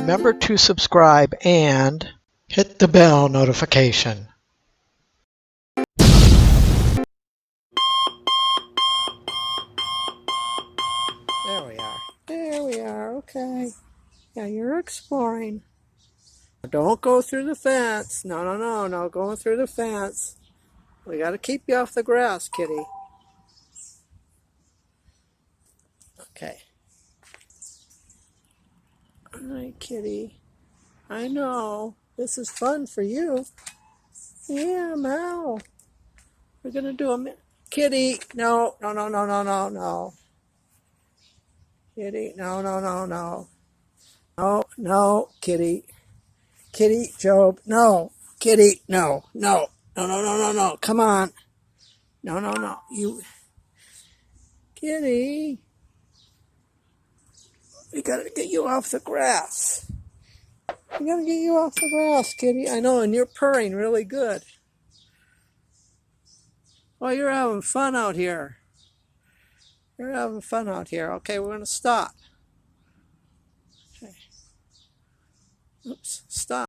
Remember to subscribe and hit the bell notification. There we are. There we are. Okay. Yeah, you're exploring. Don't go through the fence. No, going through the fence. We got to keep you off the grass, kitty. Okay. All right, kitty. I know. This is fun for you. Yeah, Mal. We're going to do a... Kitty, no. Kitty, no. No, kitty. Kitty, Job, no. Kitty, no. Come on. No. You... Kitty. We got to get you off the grass. We got to get you off the grass, kitty. I know, and you're purring really good. Oh, you're having fun out here. You're having fun out here. Okay, we're going to stop. Okay. Oops, stop.